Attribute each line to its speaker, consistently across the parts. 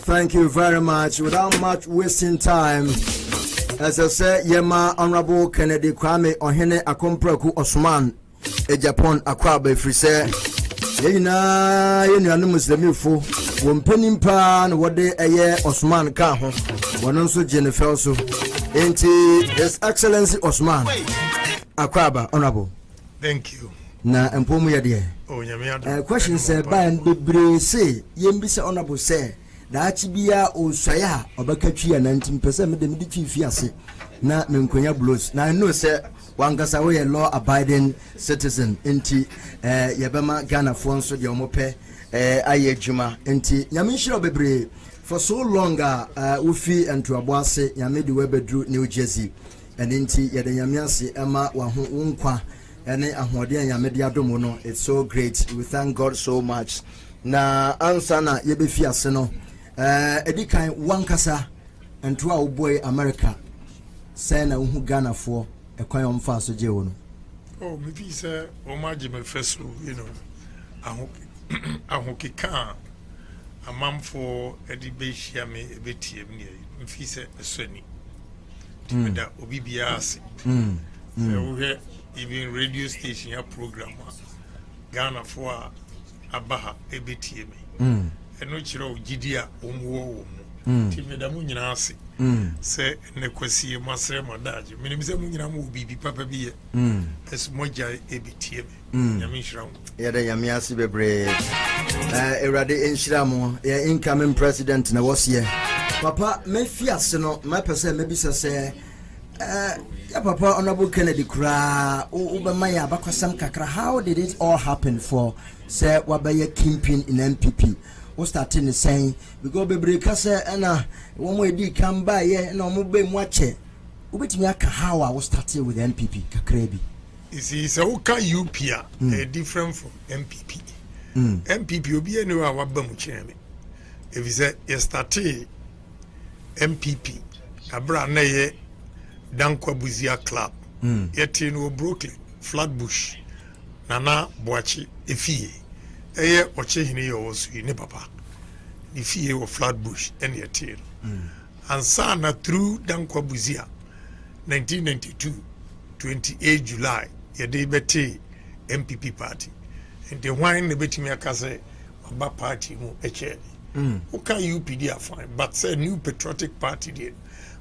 Speaker 1: Thank you very much. Without much wasting time, as I said, Yema Honorable Kanneddy Kwame Ohene Akompreku Osman, a Japan Akwaba Frise. Yena Muslimifo, Wumpenim Pan, what day a year Osman Kaho, one also Jennifer so. Enti His Excellency Osman Akwaba Honorable.
Speaker 2: Thank you.
Speaker 1: Na empomu ya die.
Speaker 2: Oh, nyame
Speaker 1: question say by and bebre say yembisa honorable say da achibia osaya obakatwi ya 19% me de me twi fiase na menkonya blows na I know say wankasa we a law abiding citizen enti yebema Ghana fo nso de omope aye adwuma enti nyame nhira bebre for so long ufi ento aboase nyame de webedru New Jersey enti yede nyame ase ema wa ho nkwa ene ahode nyame de adomo no. It's so great. We thank God so much. Na answer na yebefi ase no edikan wankasa ento a boy America say na hu Ghana for ekwan omfa so je wo no.
Speaker 2: Oh, me fi say o ma je me feso, you know, ahokika amamfo edi be hia me ebetiem ne me fi say esoni timeda obi bia ase we even radio station ya program Ghana for abaha ebetiem eno chiro gidia omwo timeda mu nyina ase se ne kwasi masre madaje minim se mu nyina mu bibi papa biye es moja ebetiem nyame nhira
Speaker 1: yede nyame ase bebre erade enhira mo ya incoming president na was here papa me fiase no my person me bisa se ya papa honorable Kanneddy kura ubama ya bakwasam kakra. How did it all happen for say wabaya kingpin in MPP? We starting saying because bebre kase na wo mo edi kan ba ye na mo be mu ache ubetimi aka how I was starting with MPP kakra bi.
Speaker 2: You see, so UPA different from MPP. MPP obi enu a waba mu cheme. If you say you started MPP abra na ye Dankwa Buzia Club. Yeti no Brooklyn, Flatbush, Nana Boachi, Efie. Eye oche hini yo osu ne papa. Efie o Flatbush and yeti. And sana through Dankwa Buzia 1992 28 July yede bete MPP party. And the wine the beti me akase waba party mu eche. Uka UPD are fine, but say new patriotic party did.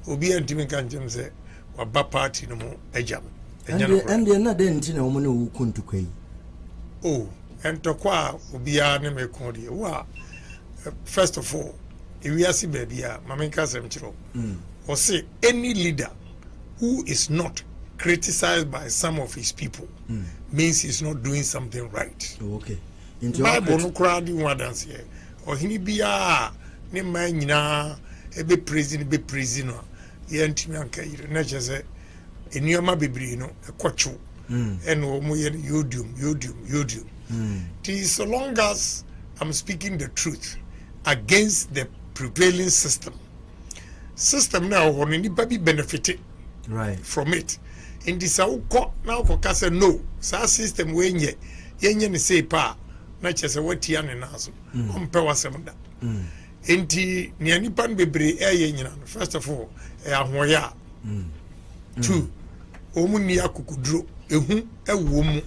Speaker 2: Obi antimi kanjem say waba party no mo ejam.
Speaker 1: And na den nti na wo ne wo kuntukwa yi.
Speaker 2: Oh, entokwa obi a ne me kon de. Wa first of all, we are see baby a mamenka sem chiro. Or say any leader who is not criticized by some of his people means he's not doing something right.
Speaker 1: Oh, okay.
Speaker 2: Bible no crowd in one dance here. Or he bia ne man nyina ebe praising no ye ntimi anka yire na chese enioma bebre no ekwocho eno mo ye yodium so long as I'm speaking the truth against the prevailing system now on nipa bi benefit
Speaker 1: right
Speaker 2: from it in this ukọ na ukọ say no sa system we yenye ne say pa na chese watia ne naso ompe wasem da enti ne nipa bebre eye nyina first of all ahoya two omuni akukudro ehu ewo mu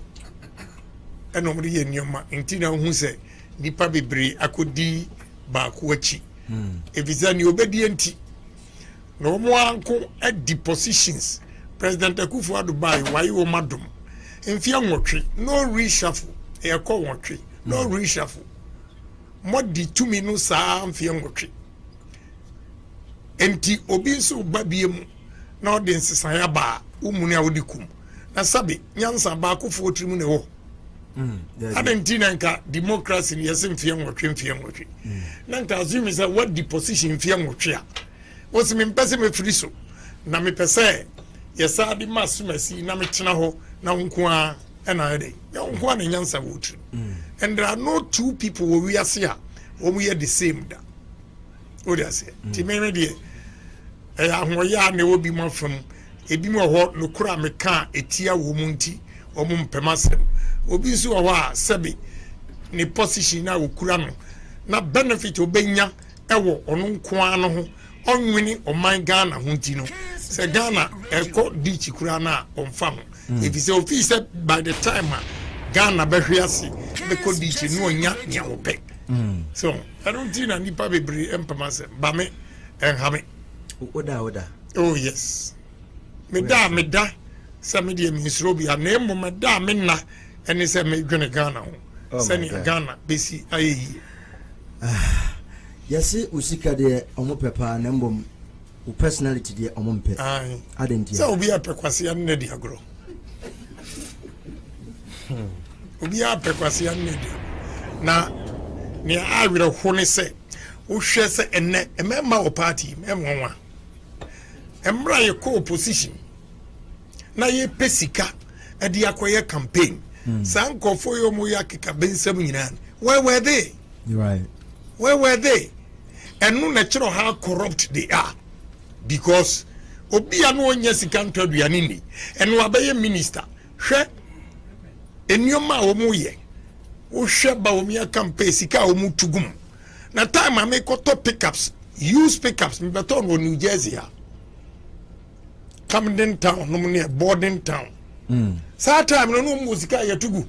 Speaker 2: eno mo ye nioma enti na hu se nipa bebre akodi ba ko achi evisa ni obedi enti no mo anko at depositions President Akufo-Addo bai why wo madum enfia nwotwe no reshuffle e ko nwotwe no reshuffle modi tumi no saa enfia nwotwe enti obi nso babie mu na ode nsesan ya ba umuni a wodi kum na sabe nyansa ba Akufo trimu ne wo adentina nka democracy ni yesi enfia nwotwe na nka assume say what the position enfia nwotwe a wosi me mpese me free so na me pese yesa di masumasi na metena ho na nko a na ede ya nko na nyansa wotru and there are no two people we are here we are the same da What I say? Timmy, dear. I am where ya never be more from a be more hot, no cram a car, a tia womunti, or mum pemasem. Obi so a wa, Sabi, ne position now kurano. Na benefit obenya, ewo, on kwano, on winning on my Ghana, huntino. Se Ghana, a court ditch kurana on farm. If it's official by the time Ghana Behiasi, the court ditch no nya ope. So I don't think I need probably emperors, Bame and Hame.
Speaker 1: Oda.
Speaker 2: Oh, yes. Meda, some media Miss Roby, a name of Madame Minna, and it's a Megana Ghana. Sending Ghana, BC,
Speaker 1: Yes, Usika de Omopepa, Nembum, personality de Omompe. I didn't
Speaker 2: so we are Pequasian Nedia grow. We are Pequasian Nedia. Now, near I will only say, who shares a member of party, M1. Embra ye co-opposition. Na ye pesika e di akoye campaign. Sanko for yo moya kika bensem nyina. Where were they?
Speaker 1: You're right.
Speaker 2: Where were they? And no natural how corrupt they are. Because obi anu onye sika ntoduane ni. Enu abaye minister. Hwe enyoma wo mu ye. Wo hwe ba wo mi campaign sika wo mu tugum. Na time ame koto pickups, use pickups me beton wo New Jersey ha. Camden town, no money boarding town. That time no musika ya tugu.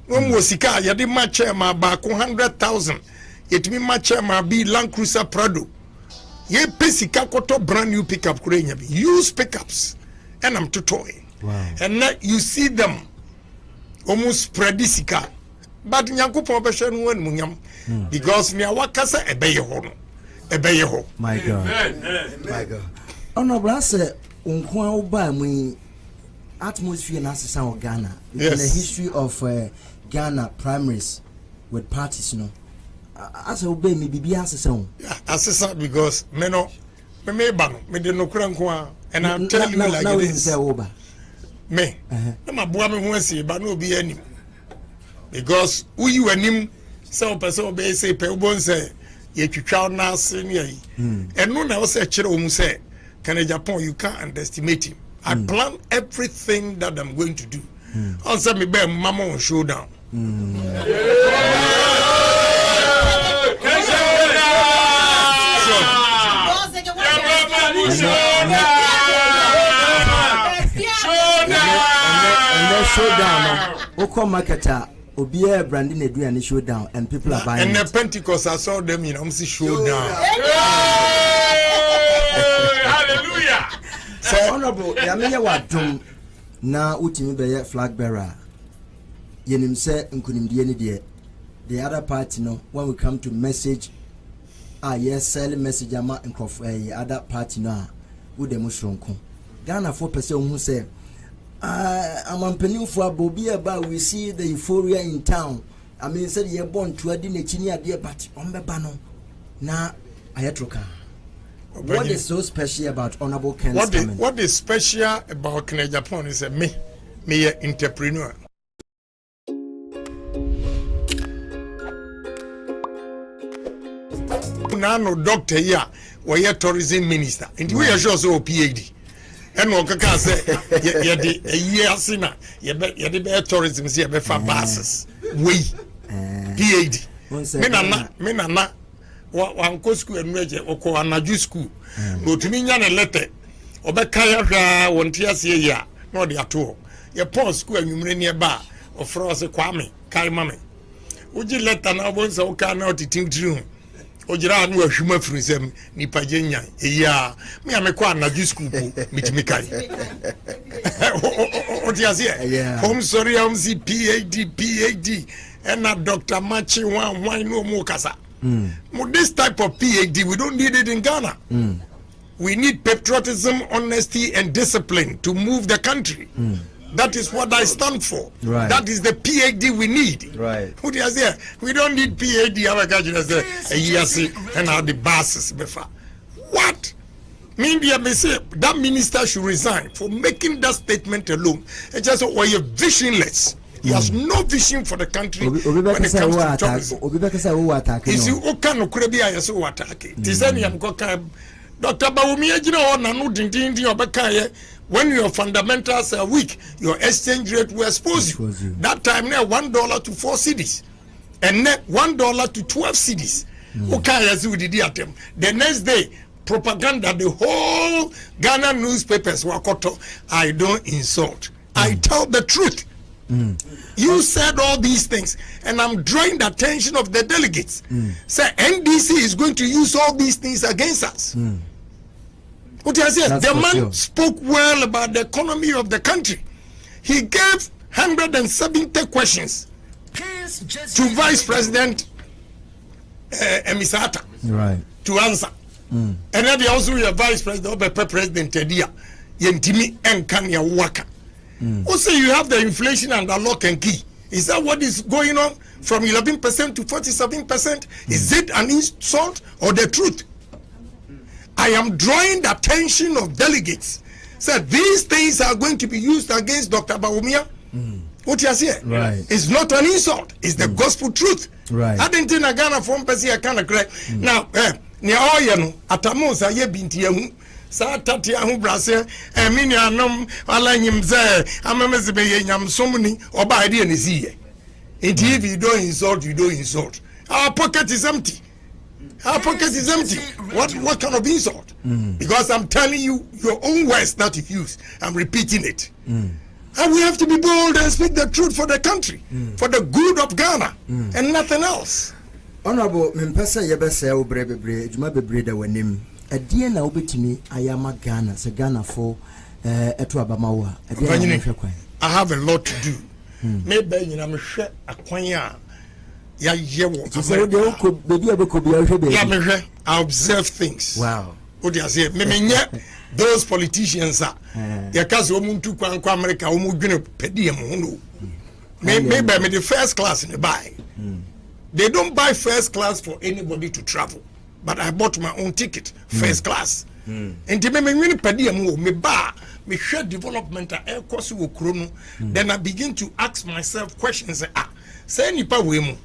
Speaker 2: No musika ya di match ma ba 100,000. Yet me match ma be Land Cruiser Prado. Ye pesika koto brand new pickup kurenya bi. Use pickups. And I'm to toy.
Speaker 1: Wow.
Speaker 2: And now you see them almost spread this car. But nyankopon be hwe no munyam because me awakasa ebeye ho no. Ebeye ho.
Speaker 1: My God. My God. Honorable say unkwa uba mu atmosphere na asesa o Ghana.
Speaker 2: Yes.
Speaker 1: In the history of Ghana primaries with parties, you know. As obey me bibi asesa o.
Speaker 2: Asesa because me ba no me de no kura nko and I'm telling you like
Speaker 1: now
Speaker 2: this. Me. Na maboa me ho asi ba no obi anim. Because who you anim say person obey say pe ubon say ye twitwa na ase ne yi. And no na wo say kire o mu say Kanneddy Japan, you can't underestimate him. I plan everything that I'm going to do. Also, me be mama on showdown.
Speaker 1: Showdown. Oko marketer, Obia branding a showdown, and people are buying.
Speaker 2: And the Pentecost, I saw them in Omsi showdown. Hallelujah.
Speaker 1: So honorable, Yamiya Wadum na utimi be flag bearer. Yenim se nkunimdie ni de. The other party no, when we come to message, yes, sell message ama nkrof other party no wo dem shronko. Ghana 4% who say I'm penufo abobi aba we see the euphoria in town. I mean said ye born to adi na chini ade but ombeba no na ayetroka. What is so special about Honorable Kanneddy?
Speaker 2: What is special about Kanneddy Japan is a me entrepreneur. No doctor here, we tourism minister. And we are sure so PhD. And what can say? Ye tourism see be for buses. We PhD. Me one go school and reje oko anaju school no tumi nya na letter obeka ya hwa wonte ase ya no de ato ye pon school anwumre ne ba ofro se kwame kai mame uji letter na bonsa o ka na otitimtiri ogira anu ahwuma firisem nipa genya eya me amekwa anaju school po mitimi kai o ti ase home sorry am si PhD and na Dr. Machi wan no mo kasa. This type of PhD, we don't need it in Ghana. We need patriotism, honesty, and discipline to move the country. That is what I stand for.
Speaker 1: Right.
Speaker 2: That is the PhD we need.
Speaker 1: Right.
Speaker 2: Who do you say? We don't need PhD. And how the buses before. What? Media may say that minister should resign for making that statement alone. It's just why you're visionless. He has no vision for the country when it comes to tourism. Is you Okano Krebia as who attack it? Tizaniam Koka Dr. Bawumia, you know, Nanu Dindin Obakaye. When your fundamentals are weak, your exchange rate will expose you. That time now $1 to 4 cities, and net $1 to 12 cities. Okay, as we did at them. The next day, propaganda, the whole Ghana newspapers were koto. I don't insult. I tell the truth. You said all these things, and I'm drawing the attention of the delegates. Say NDC is going to use all these things against us. What I said, the man spoke well about the economy of the country. He gave 170 questions to Vice President Emisata to answer. And then they also have Vice President President Tedia Yentimi and Kanya Waka. Also, you have the inflation under lock and key. Is that what is going on from 11% to 47%? Is it an insult or the truth? I am drawing the attention of delegates. So these things are going to be used against Dr. Bawumia. What you say? It's not an insult. It's the gospel truth. I didn't think Ghana from Pesi I can't correct. Now, near Oyano, Atamosa ye binti yahu. Sa tati yahu brase. Mini anom ala nyimze. Amemezebe ye nyam somuni. Oba idea nisiye. If you don't insult, you don't insult. Our pocket is empty. Our pocket is empty. What kind of insult? Because I'm telling you your own words that you use. I'm repeating it. And we have to be bold and speak the truth for the country, for the good of Ghana, and nothing else.
Speaker 1: Honorable Mimpesa Yebese Obrebebre, Juma Bebreda Wenim, a dear now betini, Ayama Ghana, se Ghana for Etuabamawa.
Speaker 2: I have a lot to do. Maybe I'm sure a quanya. I observe things.
Speaker 1: Wow.
Speaker 2: What do you say? Those politicians are. Because Omuntu Kwanko America, Omugino Pedium. Maybe I'm the first class in the buy. They don't buy first class for anybody to travel. But I bought my own ticket, first class. And to me, Pedium, me bar, me share development, air course, then I begin to ask myself questions. Say, Nipa Wemu.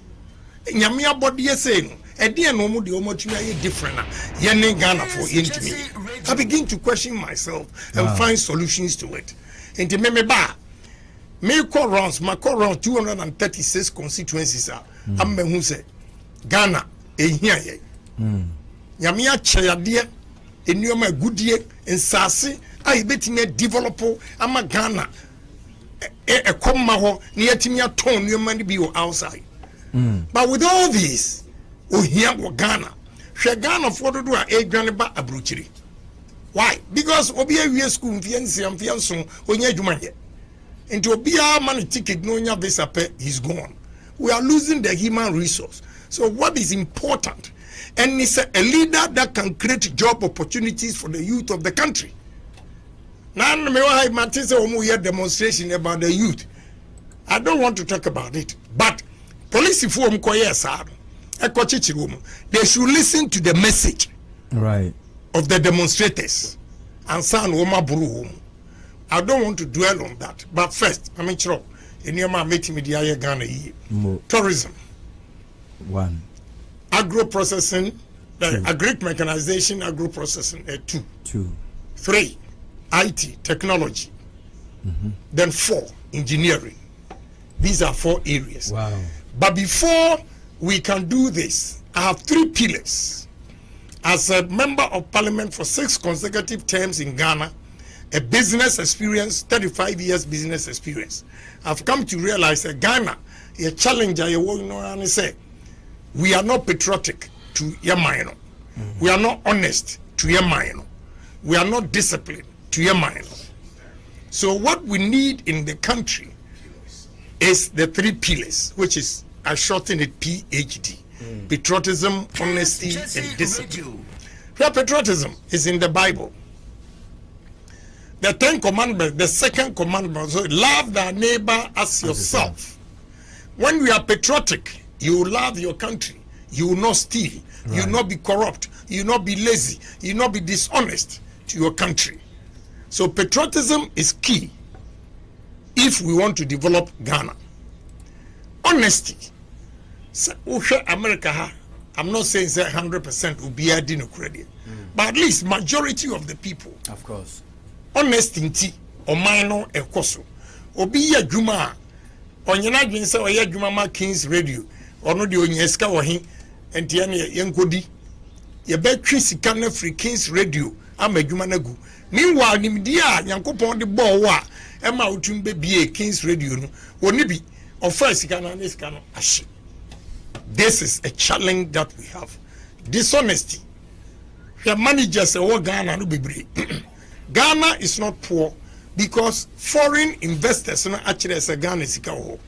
Speaker 2: Nyamia body saying, no more different. Ghana for intimate. I begin to question myself and find solutions to it. And to me, my call rounds 236 constituencies are. I'm who say Ghana, here. Nyamia Chayadea, a new my good year, and Sassi, I bet in a developer, I'm a Ghana. A comma near Timia tone, your money be outside. But with all this, we hear Ghana. She Ghana for to do a granaba abruchiri. Why? Because Obia school fiancé and fiancon when you do into Obia money ticket no nya visa pay is gone. We are losing the human resource. So what is important? And it's a leader that can create job opportunities for the youth of the country. Now me why Matisa omu here demonstration about the youth. I don't want to talk about it, but police form they should listen to the message of the demonstrators and san woma buru. I don't want to dwell on that. But first, I mean in your meeting with the Ghana tourism.
Speaker 1: 1.
Speaker 2: Agro processing, agric mechanization, agro processing 2. 3. IT technology. Then 4. Engineering. These are 4 areas.
Speaker 1: Wow.
Speaker 2: But before we can do this, I have 3 pillars. As a member of parliament for 6 consecutive terms in Ghana, a business experience, 35 years business experience, I've come to realize that Ghana, a challenger, we are not patriotic to Yamaino. We are not honest to Yamaino. We are not disciplined to Yamaino. So what we need in the country is the 3 pillars, which is, I shorten it PhD. Patriotism, honesty, and discipline. Patriotism is in the Bible. The 10 commandments, the 2nd commandment, so love thy neighbor as yourself. When we are patriotic, you love your country. You will not steal. You will not be corrupt. You will not be lazy. You will not be dishonest to your country. So patriotism is key if we want to develop Ghana. honesty. So, America ha. I'm not saying that 100% will be adding a credit, but at least majority of the people,
Speaker 1: of course,
Speaker 2: honesty or minor a koso. Obi ya juma onyena dwen se oya juma ma Kings Radio ono de onyeska wo he entia ne yenkodi ye betwi sika na free Kings Radio ama juma na gu meanwhile nimdi a yankopon de ball wo a e ma otum be bie Kings Radio no woni bi offer sika na ne sika no ahye. This is a challenge that we have. Dishonesty. Your managers are Ghana no bebre. Ghana is not poor because foreign investors no actually as a Ghana sika ho.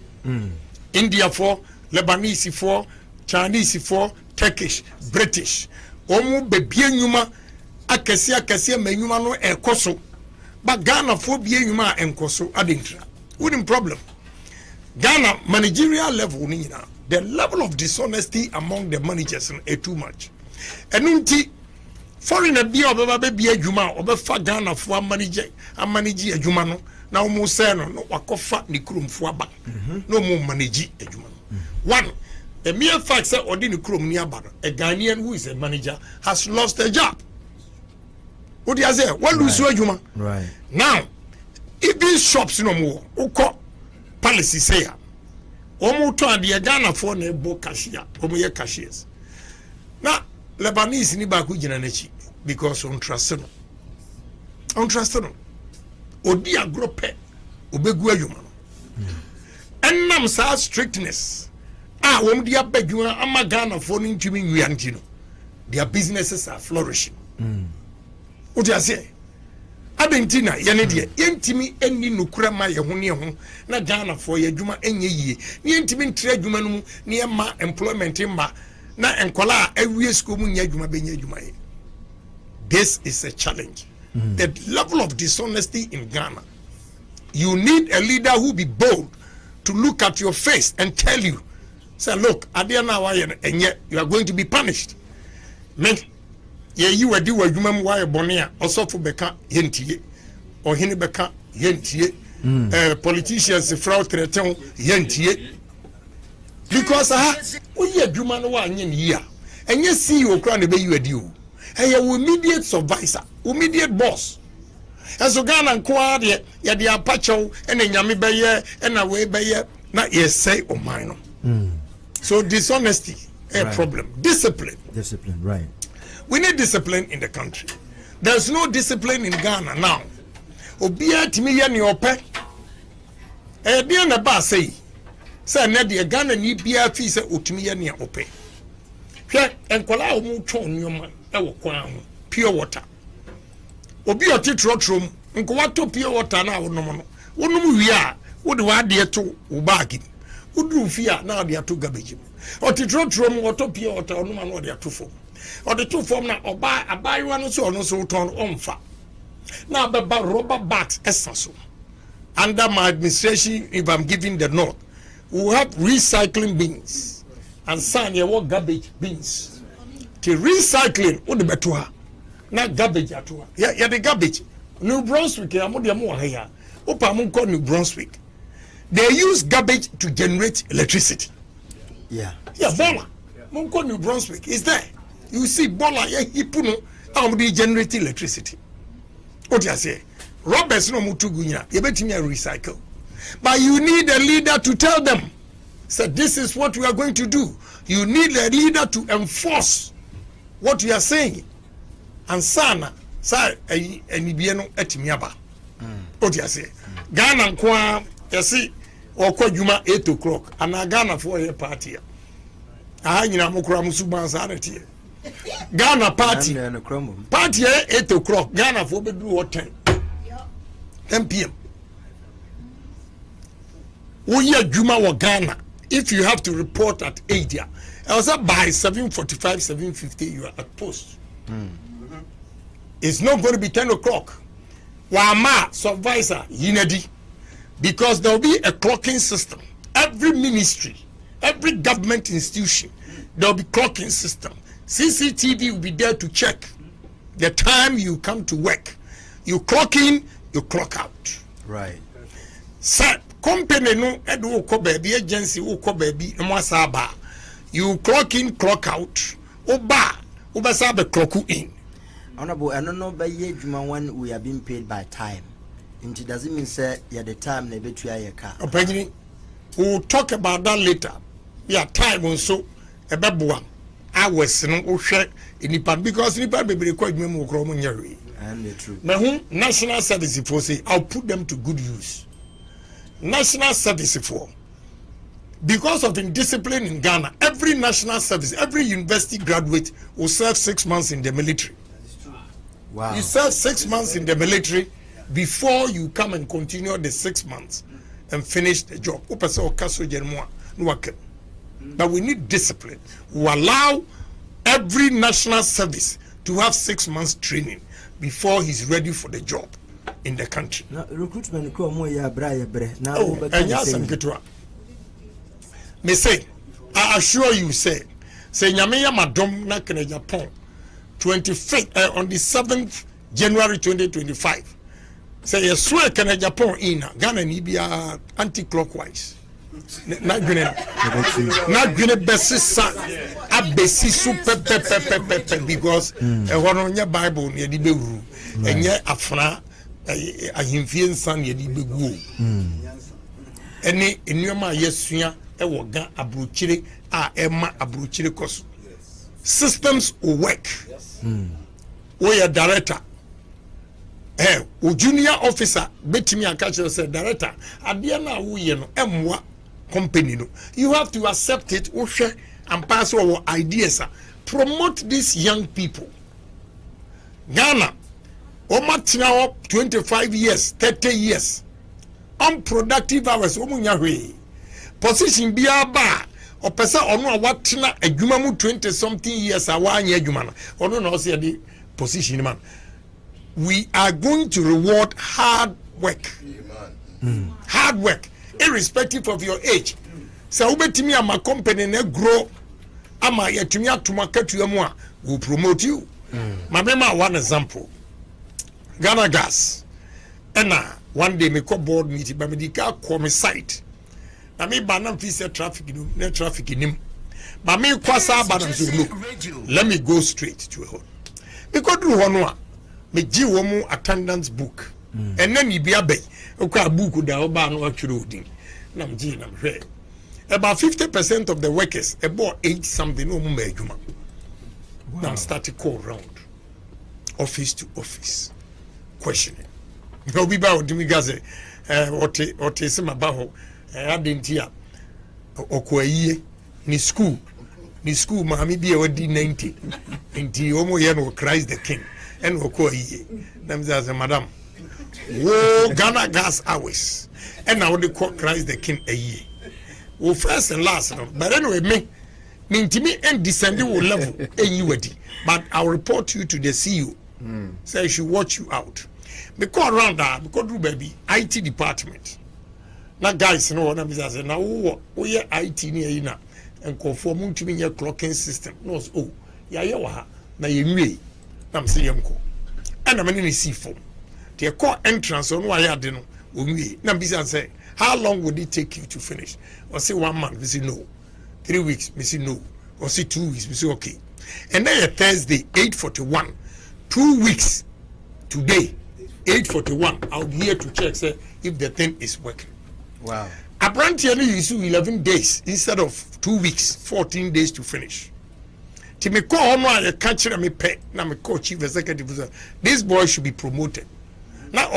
Speaker 2: India for, Lebanese for, Chinese for, Turkish, British. Omo bebie nyuma akese menyuma no ekoso. But Ghana for bie nyuma enkoso adintra. Wouldn't problem. Ghana managerial level ni na. The level of dishonesty among the managers is too much. Enunti foreigner bi obeba be bia adwuma obefa Ghana fo manage adwuma no na o mo say no wakofa ni kromfo aba no mo manage adwuma no. One, the mere fact say odi ni krom ni aba no, a Ghanaian who is a manager has lost a job. What do you say? What lose adwuma?
Speaker 1: Right.
Speaker 2: Now, if these shops no more, uko policy say omo to ade Ghana for na ebo cashier omo ye cashiers na Lebanese ni ba ku gina na chi because on trust no odi agrope obegu adwuma no ennam sa strictness wom dia badwuma ama Ghana for no ntumi nwianti no their businesses are flourishing. What do you say? Abentina yene de yentimi enni nokura ma ye ho ne ho na Ghana for ye adwuma enye yie ne yentimi ntre adwuma no mu ne ma employment ma na enkola awie school mu nya adwuma benya adwuma ye. This is a challenge. The level of dishonesty in Ghana. You need a leader who be bold to look at your face and tell you, say, look, adiana wa and yet you are going to be punished. Men ye you were do adwuma mu wa bonia osofo beka yentie ohini beka yentie politicians fraud threaten yentie because we adwuma no wa anye ne ya enye CEO kra na be you adi o eye immediate supervisor immediate boss eso Ghana nko de ye de apachew ene nyame beye ena we beye na ye say o man no. So dishonesty a problem. Discipline,
Speaker 1: right.
Speaker 2: We need discipline in the country. There's no discipline in Ghana now. Obia timi ye ne ope. Dia na ba say na de Ghana ni bia fi say otimi ye ne ope. Hwe enkola o mu twon nyoma e wo kwan ho pure water. Obi otitrotrom nko wato pure water na wo nom no. Wo nom wi a wo de wa de to wo bag. Wo dru fi a na de ato garbage. Otitrotrom wato pure water no ma no de ato fo. Or the two form now, or buy a buy one so no so turn on fa. Now, but rubber bags, essence. Under my administration, if I'm giving the note, we have recycling bins and sign your garbage bins. To recycling, what the better? Not garbage at all. Yeah, the garbage. New Brunswick, I'm more here. Opa New Brunswick. They use garbage to generate electricity.
Speaker 1: Yeah,
Speaker 2: Bola. Munko New Brunswick is there. You see, Bola, hipuno, they generate electricity. What do you say? Roberts no mutugunya, you bet me recycle. But you need a leader to tell them, so this is what we are going to do. You need a leader to enforce what we are saying. And sana, sa enibieno etimiaba. What do you say? Ghana kwa, you see, or kwa juma 8 o'clock, and Ghana for a party. Ahanyina mukura musuban sanity. Ghana party 8 o'clock. Ghana for be do what 10 p.m. We are Juma or Ghana. If you have to report at 8 here, also by 7:45, 7:50 you are at post. It's not going to be 10 o'clock. Wama supervisor Kanneddy, because there will be a clocking system. Every ministry, every government institution, there will be clocking system. CCTV will be there to check the time you come to work. You clock in, you clock out.
Speaker 1: Right.
Speaker 2: Sir, company no edu ko baby agency wo ko baby no asaba. You clock in, clock out. Oba sa be clock in.
Speaker 1: Honorable, I don't know by Juma when we are being paid by time. And it doesn't mean say yeah the time they betray your car.
Speaker 2: We'll talk about that later. Yeah, time also a babuan. I was no share in Nipan because Nipan be required me more cromonyari.
Speaker 1: And the truth.
Speaker 2: Now, national service for say I'll put them to good use. National service for because of indiscipline in Ghana, every national service, every university graduate will serve 6 months in the military.
Speaker 1: Wow.
Speaker 2: You serve 6 months in the military before you come and continue the 6 months and finish the job. But we need discipline. We allow every national service to have 6 months training before he's ready for the job in the country.
Speaker 1: Now, recruitment come more ya bre. Now,
Speaker 2: me say, I assure you, say Nyame madam na kene Japan 25th on the 7th January 2025. Say you swear kene Japan in Ghana ni bia anti-clockwise. Na gwene besi sa abesi super pepe because one nya Bible ne di bewuru enye afra ahimfie nsan ne di begu ene enuama yesua ewo ga abrochire a ema abrochire koso systems will work. We are director o junior officer betimi akache say director ade na wo ye no emwa company no you have to accept it and pass our ideas promote these young people. Ghana omatina 25 years 30 years unproductive hours omunya hwe position bia ba opesa ono a watena adwuma mu 20 something years awanya adwuma no ono na o say the position man. We are going to reward hard work. Hard work irrespective of your age. So ubetimi ama company na grow ama yatumi atuma katu mu a will promote you. Mabema one example. Ghana Gas. Ena one day me call board meeting but me dika come site. Na me ba na fi say traffic no, na traffic nim. But me kwasa ba na so look. Let me go straight to a hole. Because do hono a me gi wo mu attendance book. And then you be a bay. Okay, book da oba no actually odin. Na me gi na me about 50% of the workers about 8 something no mu adwuma. Now start call round office to office questioning. No be ba odimi gaze what is my baho adentia okwaye ni school maami bi e wadi 90 nti omo ye no Christ the King and okwaye nam say madam wo Ghana Gas hours and now they call Christ the King a year. Well, first and last, no. But anyway, me intimi and descending will level anyway. But I'll report you to the CEO. So I should watch you out. Because around that, because do baby, IT department. Now guys, no one is saying now we are IT near na and conforming to me your clocking system. No, oh, yeah, na ye I'm saying yamko. And I'm in the C form. The core entrance on why I didn't. Now say, how long would it take you to finish? Or say 1 month, we say no. 3 weeks, we say no. Or say 2 weeks, we say okay. And then Thursday, 8:41, 2 weeks today, 8:41. I'll be here to check say if the thing is working.
Speaker 1: Wow.
Speaker 2: Apparently, you do 11 days instead of 2 weeks, 14 days to finish. To me call on catcher me pay. Now me call chief executive. This boy should be promoted. Now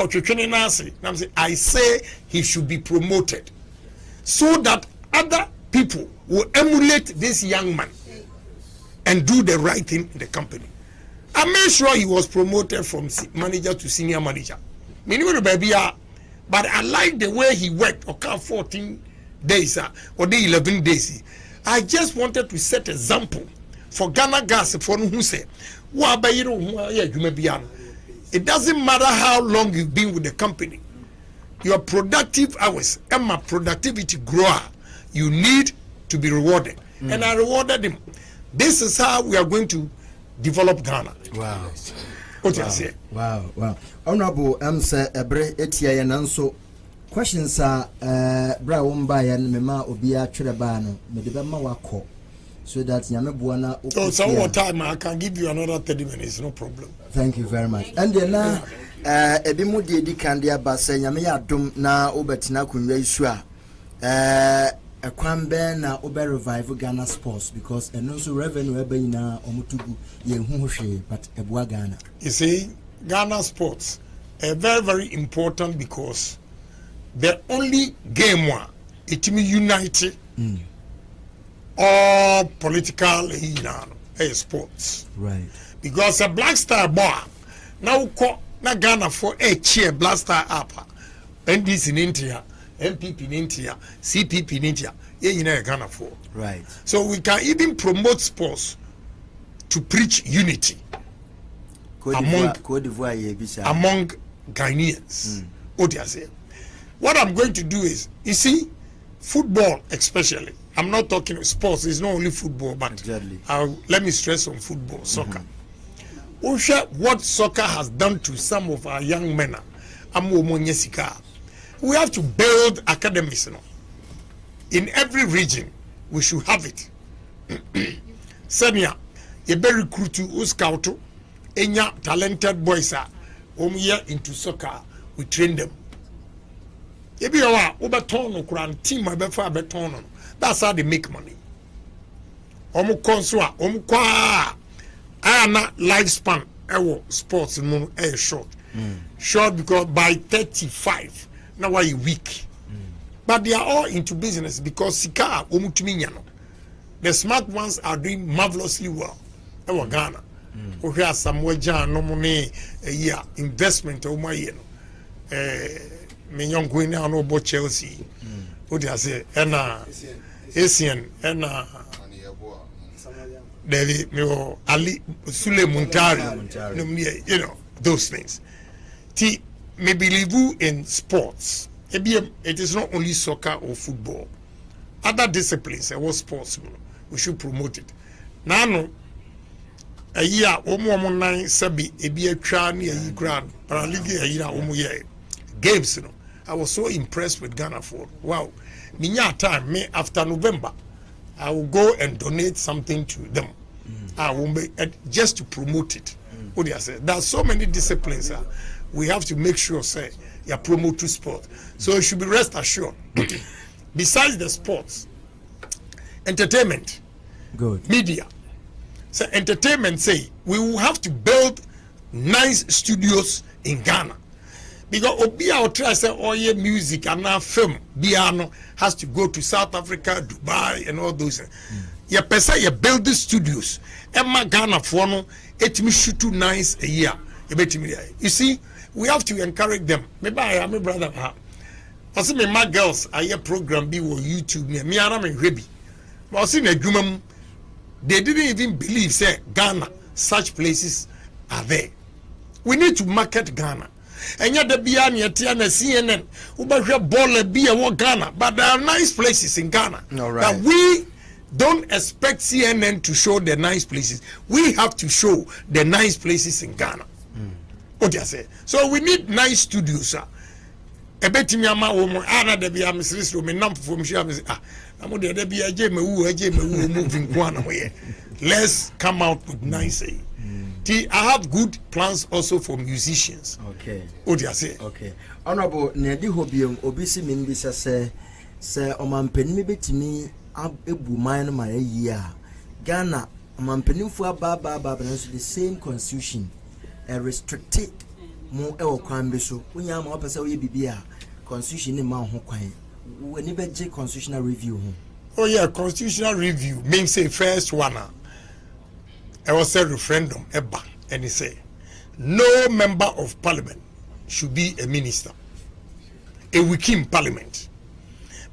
Speaker 2: I say he should be promoted so that other people will emulate this young man and do the right thing in the company. I made sure he was promoted from manager to senior manager. But I like the way he worked. Okay, 14 days or the 11 days. I just wanted to set example for Ghana Gas for who say, it doesn't matter how long you've been with the company. Your productive hours and my productivity grower, you need to be rewarded. And I rewarded him. This is how we are going to develop Ghana.
Speaker 1: Wow.
Speaker 2: What you say?
Speaker 1: Wow. Honorable say ebre etia ye nanso questions are bra womba ya mema obi a twere ba no me de be ma wako so that nyame buana
Speaker 2: so what time I can give you another 30 minutes, no problem.
Speaker 1: Thank you very much. And then na ebi mu de di kan dia ba se nyame ya dom na obetina kunwa isu a kwambe na obe revive Ghana sports because eno so revenue ebe nyina omutugu ye hu hwe but ebua Ghana.
Speaker 2: You see, Ghana sports are very, very important because the only game one it me unite all political sports.
Speaker 1: Right.
Speaker 2: Because a Black Star boy now na Ghana for a cheer Black Star up. NDC in India, MPP in India, CPP in India, Ghana for.
Speaker 1: Right.
Speaker 2: So we can even promote sports to preach unity among Ghanaians. What I'm going to do is, you see, football especially. I'm not talking sports. It's not only football, but
Speaker 1: exactly.
Speaker 2: Let me stress on football, soccer. What soccer has done to some of our young men. We have to build academies. In every region, we should have it. Senior, you be recruit to scout to any talented boys are into soccer. We train them. If you are over team, that's how they make money. Lifespan sports no short. Short because by 35 now why you weak. But they are all into business because sika the smart ones are doing marvelously well. Ghana. We have some no money investment me young going now no about Chelsea. What do I say? And Asian and Ali Sule Muntari, you know, those things. Me believe in sports. It is not only soccer or football. Other disciplines, sports, we should promote it. Now, a year, nine sabi, a crown, a grand, paraleague, a year, games, you know. I was so impressed with Ghana for wow. Minya time, me after November, I will go and donate something to them. I will make just to promote it. What do you say? There are so many disciplines. We have to make sure say you promote to sport. So you should be rest assured. Besides the sports, entertainment,
Speaker 1: good
Speaker 2: media. So entertainment say we will have to build nice studios in Ghana. Because Obia or try say all your music and now film piano has to go to South Africa, Dubai, and all those. You pesa you build the studios. Emma Ghana for no it me shoot too nice a year. You see, we have to encourage them. Maybe I am a brother. I see my girls I hear program be on YouTube me ana me rebi. But I see na dwumam they didn't even believe say Ghana such places are there. We need to market Ghana. And yet the Biania Tiana CNN, Uba Bola Bia Ghana, but there are nice places in Ghana.
Speaker 1: Right.
Speaker 2: That we don't expect CNN to show the nice places. We have to show the nice places in Ghana. What do you say? So we need nice studios. Let's come out with nice. I have good plans also for musicians.
Speaker 1: Okay.
Speaker 2: What do you say?
Speaker 1: Okay. Honorable Nedi Hobium Obisi Minbisa say Omampeni betimi ebu mine my year. Ghana Omampeni for Baba the same constitution restricted more kwambeso. Unya ma opesa we bibia constitution ni ma ho kwan. We ni beje constitutional review.
Speaker 2: Oh yeah, constitutional review means say first one. I was a referendum, and he said, no member of parliament should be a minister, a weaking parliament,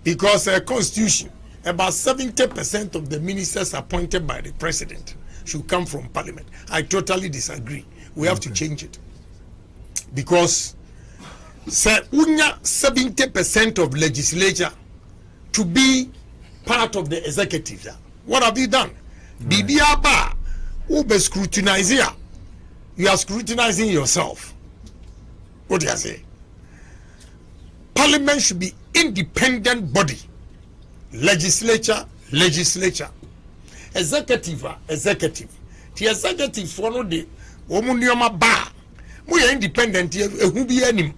Speaker 2: because a constitution, about 70% of the ministers appointed by the president should come from parliament. I totally disagree. We have to change it, because say 70% of legislature to be part of the executive. What have you done? Right. Ube scrutinize here. You are scrutinizing yourself. What do you say? Parliament should be independent body. Legislature. Executive. The executive follow the womunioma bar. We are independent here. Who be any?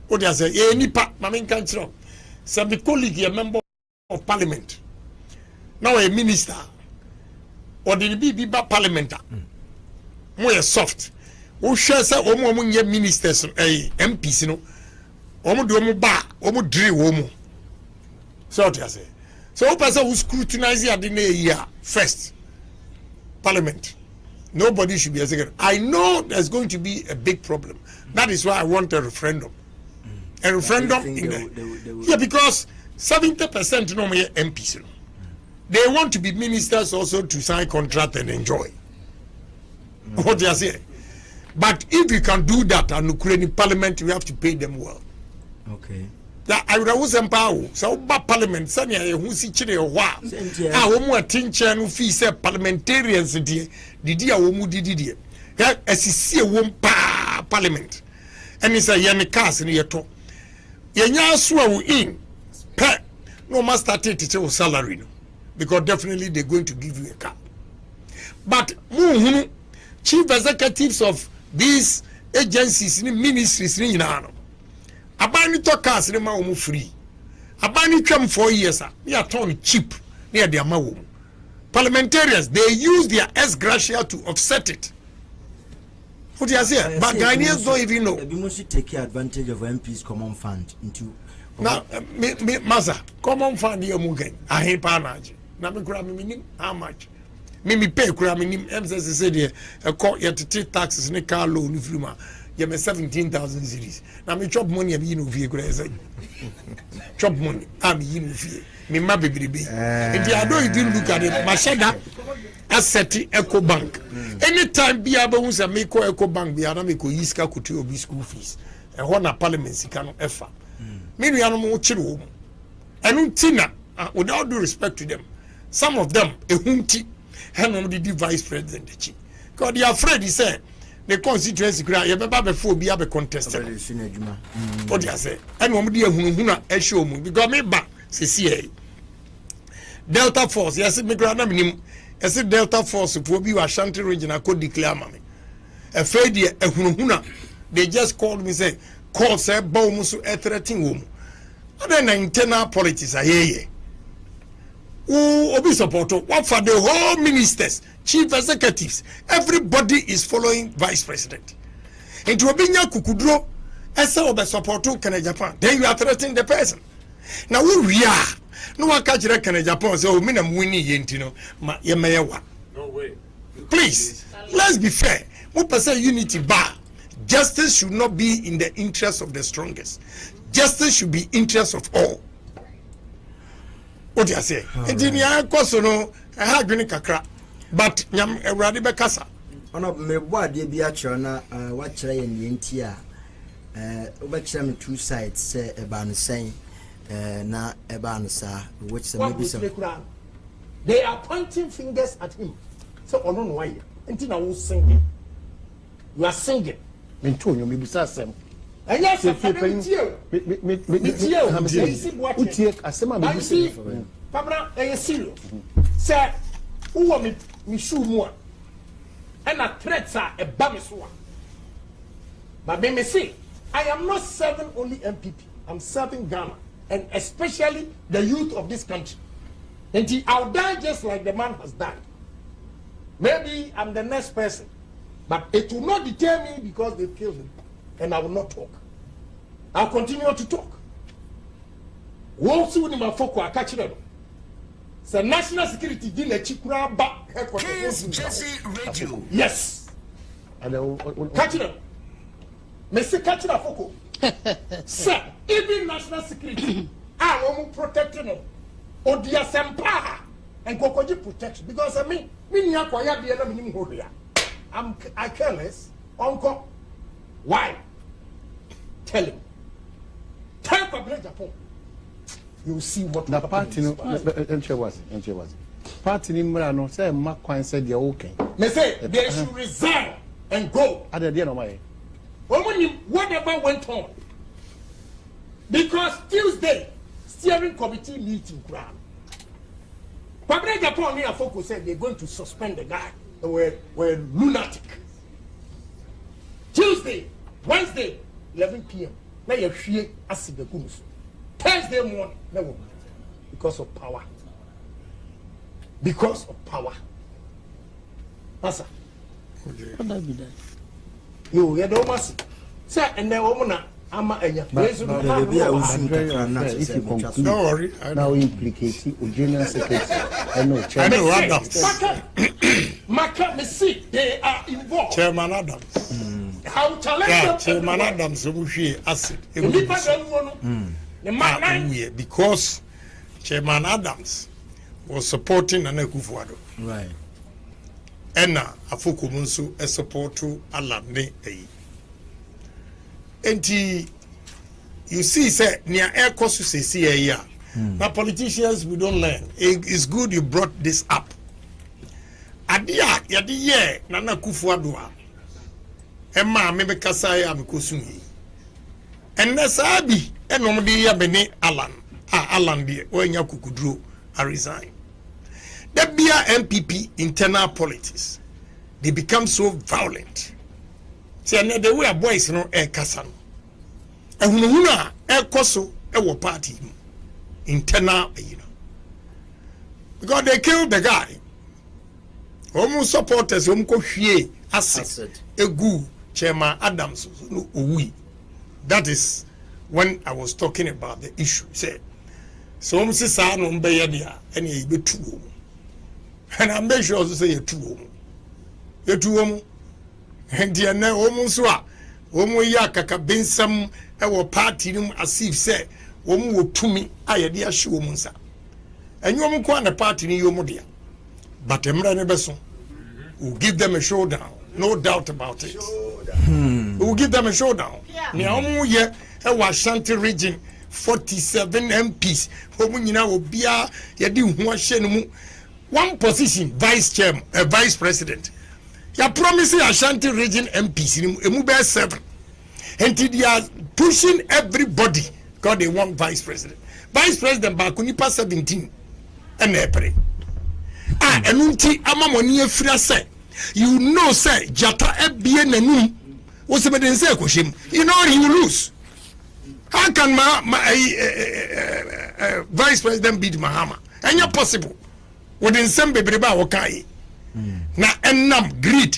Speaker 2: What do I say? Any part, my main country. Some colleague, a member of parliament. Now a minister. Or the be parliament. More soft. Who shares a woman ministers, MPs, you know. Omo do omo ba, omo drill omo. So what I say? So person who scrutinize the year first. Parliament. Nobody should be executive. I know there's going to be a big problem. That is why I want a referendum. A referendum in the yeah, because 70% no more MPs. They want to be ministers also to sign contract and enjoy. What do I say? But if you can do that and Ukrainian parliament, you have to pay them well.
Speaker 1: Okay.
Speaker 2: That I would always empower. So, parliament, Sanya, who see Chile or what? I want more attention who fee say parliamentarians, the dear woman did. As you see a woman parliament. And it's a Yannikas in your talk. Yanya swell in. Pet. No master take your salary. Because definitely they're going to give you a car. But, chief executives of these agencies, ministries, Abani to cars in my free. Abani come 4 years, they are torn cheap near their mouth. Parliamentarians, they use their ex gratia to offset it. What do you say? But Ghanaians don't even know.
Speaker 1: We must take advantage of MP's common fund into.
Speaker 2: Now, Maza, common fund here, Mugen. I hate Panaji. Now, me grab me how much? Me pay grab me MSS said a court yet to take taxes in a car loan if you you have 17,000 cities. Now me chop money I'm in via chop money I'm in via me my baby. If I don't even look at it, Mashada asset Eco Bank. Anytime be able to make Eco Bank be able to Yiska Kutu be school fees. And one parliament can effort. Maybe I'm more chill. And Tina, without due respect to them, some of them a hunty and only the vice president. Because they are afraid, he said. The constituency grant, you remember before be a contested. What do you say? And one day, a show me because me back, CCA. Delta Force, yes, me grant name. I said Delta Force, if we be Ashanti region, I could declare mommy. A fair year, a hununa. They just called me, say, call, say, Bomusu, a threatening woman. And then internal politics, I hear ye. Who obi support what for the whole ministers, chief executives, everybody is following vice president. Into obinya kukudro, esa obe support Kanneddy Japan. Then you are threatening the person. Now we are no one catch Kanneddy Japan say, oh, me na mwini yentino ma yemeyewa.
Speaker 3: No way.
Speaker 2: Please, let's be fair. 1% unity bar. Justice should not be in the interest of the strongest. Justice should be interest of all. What do you say? Engineer Kosono, I had been kakra, but Yam Radiba Casa.
Speaker 1: On a me board, dear Biachona, what try and yentia, over two sides, say a ban saying, na a ban, sir, which maybe some.
Speaker 3: They are pointing fingers at him. So, on why? Until I was singing. You are singing. Mentonio, maybe Sassam. And yes, if you pay me, Pabra, a serious. Sir, who want me shoe more? And a threats are a bamiswa. But may me say, I am not serving only MPP, I'm serving Ghana, and especially the youth of this country. And I'll die just like the man has died. Maybe I'm the next person, but it will not deter me because they killed him. And I will not talk. I'll continue to talk. Won't see when my folk are catching them. So national security didn't chikura back headquarters. Yes. Catching them. Messi catching a foko. Sir, even national security, I won't protect them. Or the sempa and Kokoji protection. Because I mean, I careless. Uncle. Why? Tell him. Tell Pablo Japan. You see what
Speaker 4: the party no was. Party no say Makwan said you're okay.
Speaker 3: They say they should resign and go.
Speaker 4: At the end of my
Speaker 3: whatever went on, because Tuesday steering committee meeting ground. Kwabena Japan here focus said they're going to suspend the guy. We're lunatic. Tuesday, Wednesday, 11 p.m. Now you're here as the goons. Thursday morning, no, because of power. Because of power. Asa.
Speaker 5: What that be that?
Speaker 3: You don't must say, and then woman, I'm a
Speaker 4: if you conclude,
Speaker 2: Don't worry.
Speaker 4: now implicate general secretary. I know,
Speaker 2: I
Speaker 4: chairman.
Speaker 2: know Adams.
Speaker 3: Maka, me see, they are involved.
Speaker 2: Chairman Adams.
Speaker 3: How challenge
Speaker 2: Yeah,
Speaker 3: them
Speaker 2: Chairman
Speaker 3: everywhere.
Speaker 2: Adams omuhwe acid.
Speaker 3: The people don't want the man nine.
Speaker 2: Because Chairman Adams was supporting Nana Akufo-Addo.
Speaker 1: Right.
Speaker 2: Ɛna afoko mu nso ɛsupporto alane ɛyi. Enti you see say near air cost say see now politicians we don't learn. It's good you brought this up. Adia yadi ye Nana Akufo-Addo a Emma me kasa ya me kosum yi. Enne saa bi enom de ya bene Alan. Alan de onya kukuduro I resign. The BR MPP internal politics, they become so violent. See, and the way boys no air kasan. And when air koso a party internal, because they killed the guy. Almost supporters, asset, a good Chairman Adams. We. That is when I was talking about the issue. Say, so almost say, no, and he be true. And I make sure to say you're true. You're true. And you're now almost what? Yaka Bensam, our party, as if say, Omu to me, I had the shoe monsa. And you won't go on the party in your modia. But Emra Nebeson will give them a showdown, no doubt about it. We'll give them a showdown. Now, yeah, our Shanti region, 47 MPs, Homunina will be a Yadi one position, vice chairman, vice president. You are promising Ashanti region MPs in Emube 7. And they are pushing everybody because they want vice president. Vice president Bakunipa 17. And they pray. And unti amamoni efra say, you know say Jata ebie nanum. What's the matter say koshim? You know he will lose. How can vice president beat Mahama? And you're possible. Within some baby ba wakai na enam greed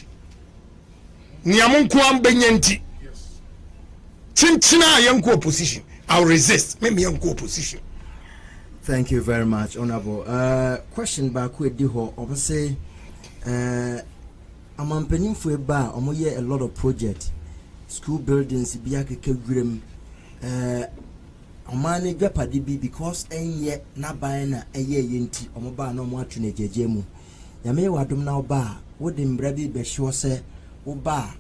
Speaker 2: niamunku ambenyenti chinchina yanku opposition. I'll resist. Maybe yanku opposition.
Speaker 1: Thank you very much, Honorable. Question back with Diho. I say, I'm on for a bar. I'm a lot of projects, school buildings, biake grim. Omani Japadi bi because enye na buying a ye yenti omoba no mo atune jejemu yame wadom na oba wo de mbrabi be sure say oba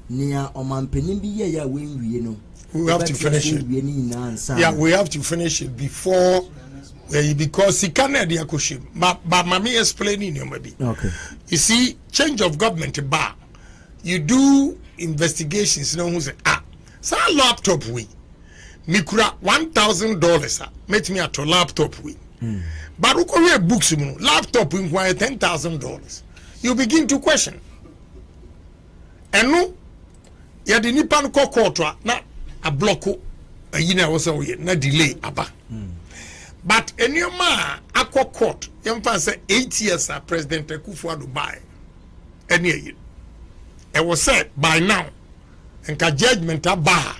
Speaker 1: nia omampanin bi ye ya wenwie no
Speaker 2: we have to finish it. Yeah, we have to finish it before because he Kanneddy akoshim but mami explaining you maybe.
Speaker 1: Okay.
Speaker 2: You see, change of government bar you do investigations no who say so laptop we Mikura $1,000 make me at a laptop we. But who can read books laptop in $10,000. You begin to question. And no, you didn't pan court na a blocko a yina was a na delay aba. But in your ma aqua court, young fan say 8 years President Akufo-Addo buy. And it was said by now and ka judgment aba.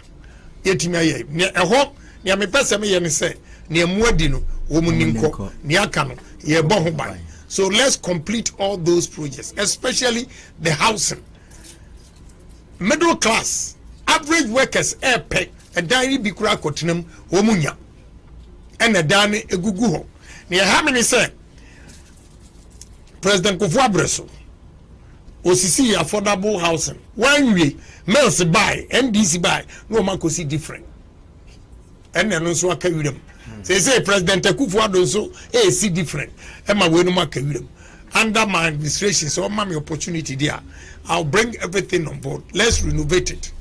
Speaker 2: Yetimia ne eho ne me pese me ye ne se ne muadi no wo muninko ne aka no ye bo ho ban. So let's complete all those projects, especially the housing, middle class, average workers pay and dani bi kura kotinam wo munya and a dani egugu ho ne ha me ne se President Akufo-Addo osisi affordable housing when we Mills buy NDC buy no man could see different and then also akawidem say President Akufo-Addo so see different and my way no makawidem under my administration so my opportunity there I'll bring everything on board. Let's renovate it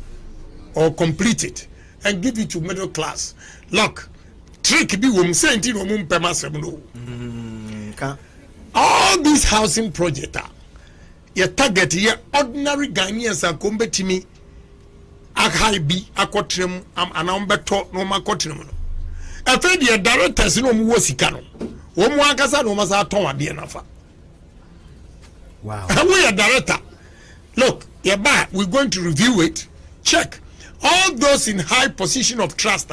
Speaker 2: or complete it and give it to middle class. Look, trick be woman saying to woman no. All these housing projects your target your ordinary Ghanaians are come to me. Akai bi akotrem am anambeto no makotrem no. Efe the directors no mu wasika no. Wo mu akasa no masa ton ade nafa.
Speaker 1: Wow.
Speaker 2: We are director. Look, we're going to review it. Check. All those in high position of trust,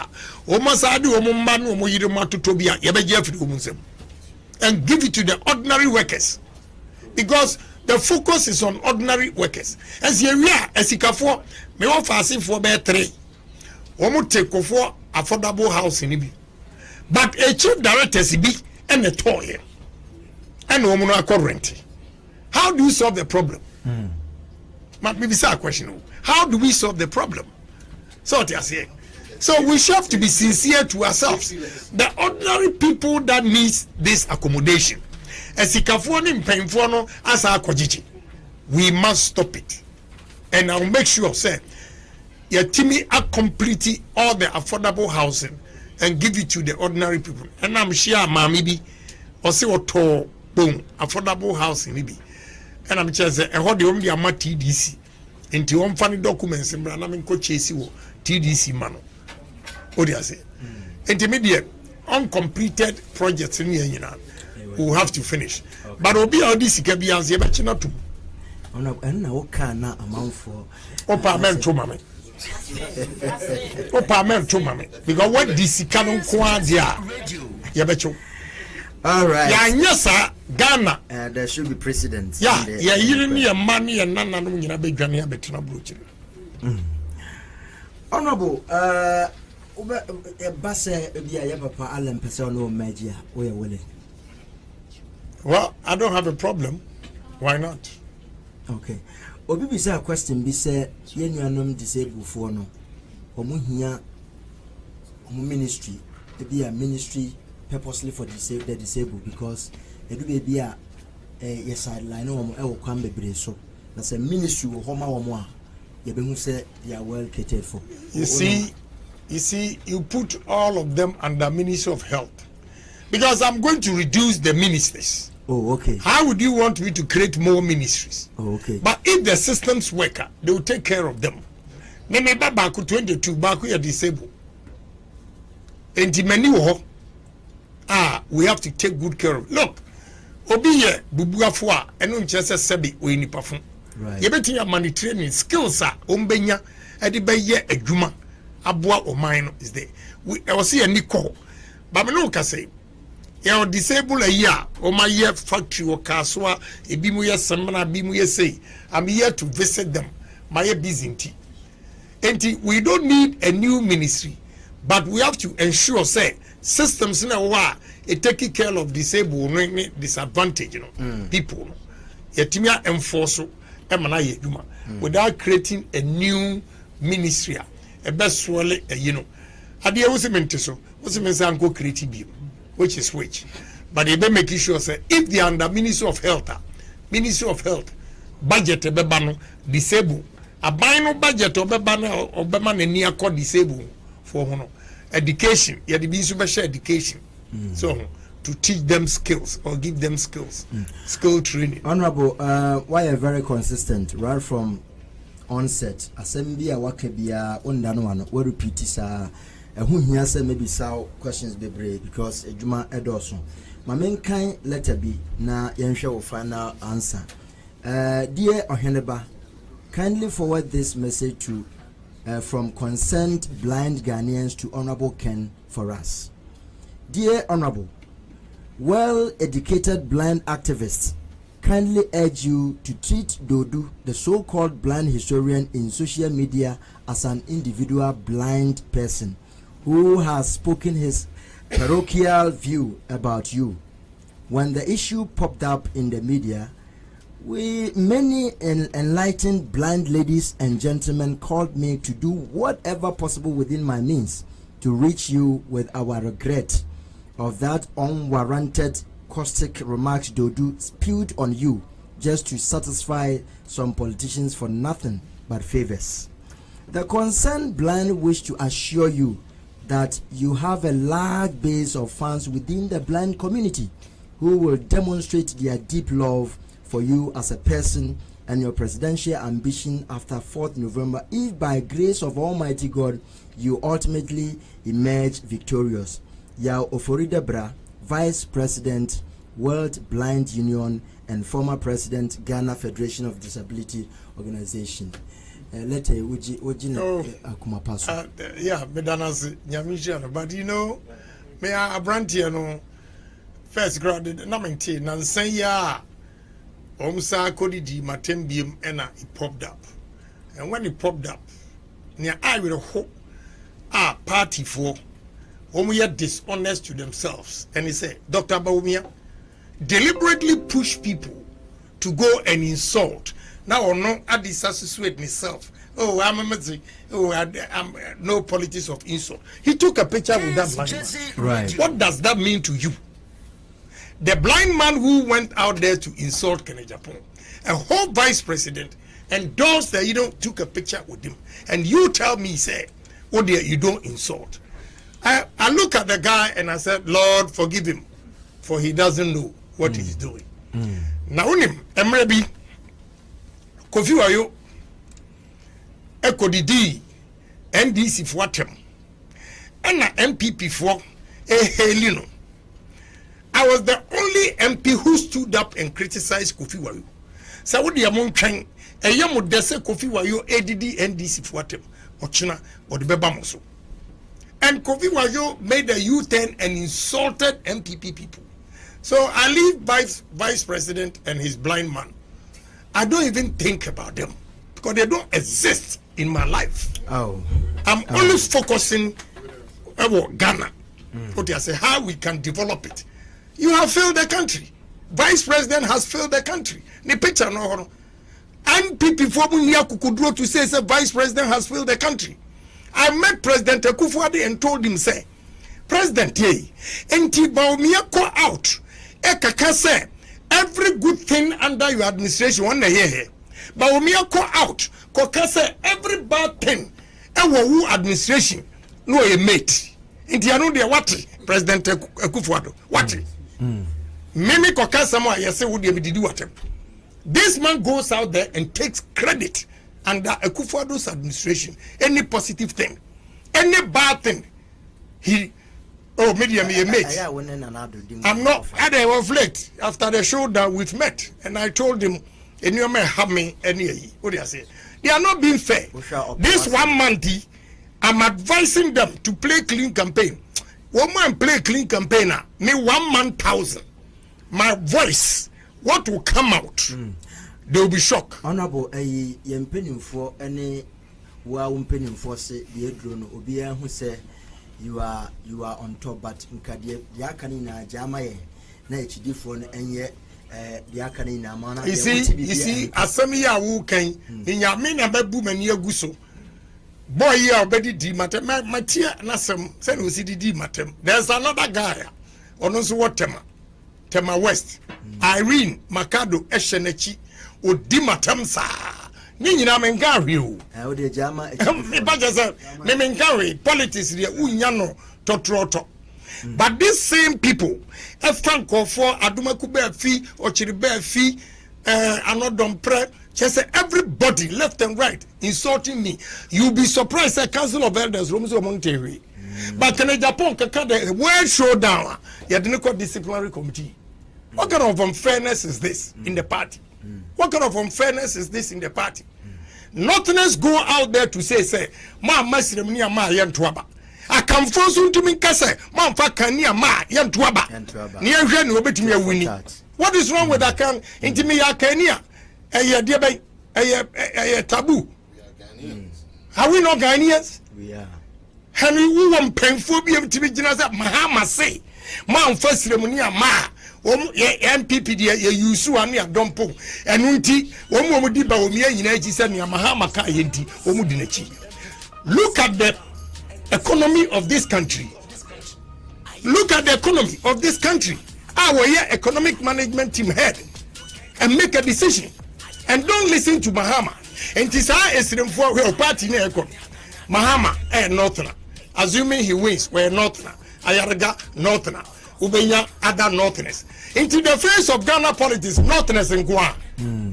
Speaker 2: and give it to the ordinary workers. Because the focus is on ordinary workers. As you are, as you can for me offer for bear 3. Take for affordable housing. But a chief director be and a toy and woman current. How do you solve the problem? Maybe it's a question. How do we solve the problem? So what you are saying. So we should have to be sincere to ourselves. The ordinary people that needs this accommodation, as we must stop it. And I'll make sure, sir, your team are completely all the affordable housing and give it to the ordinary people. And I'm sure maybe or say what boom affordable housing maybe. And I'm just saying, how the only ama TDC into one funny documents and I'm in chase TDC mano. What do you say? Intermediate, uncompleted projects in here, we have to finish. Okay. But obi all this can be answered, but not to.
Speaker 1: And now can amount for
Speaker 2: Opa to mame. Opa to mame. Because what this canon quadia, yabecho.
Speaker 1: All right.
Speaker 2: Yeah, yes, sir. Ghana.
Speaker 1: There should be precedents.
Speaker 2: Yeah, you need money and none of you be Ghana better brooch.
Speaker 1: Honorable, Basse, dear Papa Alan Personal Magia, we are willing.
Speaker 2: Well, I don't have a problem. Why not?
Speaker 1: Okay. Obi be say a question be say yen yanom disabled for no. Omu here ministry. Be a ministry purposely for the disabled because it do be a yes sideline or come be so. That's a ministry of homa or more. You say they are well catered for.
Speaker 2: You see, you put all of them under Ministry of Health because I'm going to reduce the ministers.
Speaker 1: Oh, okay.
Speaker 2: How would you want me to create more ministries?
Speaker 1: Oh, okay.
Speaker 2: But if the systems worker, they will take care of them. Then baku 22 baku are disabled. And we have to take good care of. Look, obiye bubuafua eno nchese sebi we ni pafun.
Speaker 1: Right.
Speaker 2: Yebeti ya money training skills a ombenya edi be ye adwuma aboa oman is there. We see a niko. But me no ka say you disable a year or my year factory or kaswa e bi mu ye semana bi mu ye say I'm here to visit them. My busy enti we don't need a new ministry, but we have to ensure say systems in a way it taking care of disabled disadvantaged people yetimia enforce emana yeduma without creating a new ministry a best swole ade e wose mente so wose me say anko create bi which is which, but they be making sure say if they are under Ministry of Health budget beba no disabled aban no budget obeba na ni akọ disabled for hono education ya de bi so be share education so to teach them skills or give them skills skill training.
Speaker 1: Honorable, why are very consistent right from onset assembly a wakabia ondano one we repeat sa who here say maybe sao questions be brave because ejuma edoso my main kind letter B na yenhwe wo final answer. Dear Oheneba, kindly forward this message to from concerned blind Ghanaians to Honorable Ken for us. Dear Honorable, well-educated blind activists kindly urge you to treat Duodu, the so-called blind historian in social media, as an individual blind person who has spoken his parochial view about you. When the issue popped up in the media, many enlightened blind ladies and gentlemen called me to do whatever possible within my means to reach you with our regret of that unwarranted caustic remarks Duodu spewed on you just to satisfy some politicians for nothing but favors. The concerned blind wish to assure you that you have a large base of fans within the blind community who will demonstrate their deep love for you as a person and your presidential ambition after 4th November, if by grace of Almighty God you ultimately emerge victorious. Yao Oforidebra, Vice President, World Blind Union, and former President, Ghana Federation of Disability Organization. Let Akuma pass.
Speaker 2: Yeah, Medanas Yamisha, but you know, me a brantiano first grade, Namenti, Nansaya, Omsa Kodidi, Matembium, and it popped up. And when it popped up, near I will hope, party for whom we are dishonest to themselves. And he said, Dr. Baumia deliberately push people to go and insult. Now or no, I disassociate myself. Oh, I'm no politics of insult. He took a picture with that blind man.
Speaker 1: Right.
Speaker 2: What does that mean to you? The blind man who went out there to insult Kanneddy, a whole vice president, endorsed that took a picture with him. And you tell me, say, oh dear, you don't insult. I look at the guy and I said, Lord, forgive him, for he doesn't know what he's doing. Now, Emrebi, Kofi Wayo, Ekodidi, NDC for them, and MPP for Helino. I was the only MP who stood up and criticized Kofi Wayo. So what the among train, a young Dese Kofi Wayo, ADD, NDC for them, or China, or the Bebamoso. And Kofi Wayo made a U-turn and insulted MPP people. So I leave vice president and his blind man. I don't even think about them because they don't exist in my life. I'm always focusing on Ghana. What I say, how we can develop it. You have failed the country. Vice president has failed the country. The picture no. MPP for Kukudro to say vice president has failed the country. I met President Akufo-Addo and told him, say, President, enti Baumia call out. Ekaka say, every good thing under your administration, one year. Baumia call out. Koka say, every bad thing, who administration, no a mate. Inti anu de wati, President Akufo-Addo. Wati. Mimi Koka Samoa, yase would you do what? This man goes out there and takes credit under Akufo-Addo's administration. Any positive thing, any bad thing, he media me a mate. I'm not. I was late after the show that we've met, and I told him, and you may have me any. What do you say? They are not being fair. This 1 month, I'm advising them to play clean campaign. One man play clean campaigner, me 1 month 1,000. My voice, what will come out? They will be shocked.
Speaker 1: Honorable, penny for any penny for say the drone Obia who say you are on top, but Nkadi Yakanina Jamae na HD phone and yet Yakanina Mana. You
Speaker 2: see, Asamia who can in Yamina Babu and Yaguso. Boy, you already di matem, my tear Nasam, send who see the matem. There's another guy on also what Tema West, Irene Makado Eshenechi. O di matam sa ni nyina mengawe o
Speaker 1: o de jama
Speaker 2: me ba jesa me mengawe politics de unya no totroto but these same people franco for adumaku ba fi ochiri ba fi anodom pre just everybody left and right insulting me. You'll be surprised that Council of Elders Romuso Monterey but in Japan kaka the world showdown you didn't call disciplinary committee. What kind of unfairness is this in the party? What kind of unfairness is this in the party? Northerners go out there to say, ma masiremnia ma yantuaba. I come force to me kase, ma fa kania ma yantuaba. Ni ehwe ni obetimi awini. What is wrong with that can intimi ya Kenya? Dear by taboo. Are we not Ghanaians?
Speaker 1: We are.
Speaker 2: Henry who want painful be to be jinaza Mahama say, ma fa ceremony ma. MPP dia ye yusu ane adompo enu nti omo di ba omi anyina eji se ne Mahama ka ye nti omo di nachi. Look at the economy of this country. Look at the economy of this country. Our economic management team head and make a decision and don't listen to Mahama. Enti saa esremfo we party na ekọ. Mahama Northern. Assuming he wins, we're Northern. Ayarga Northern. Ubenya other Northerners. Into the face of Ghana politics, Northerners in Guam.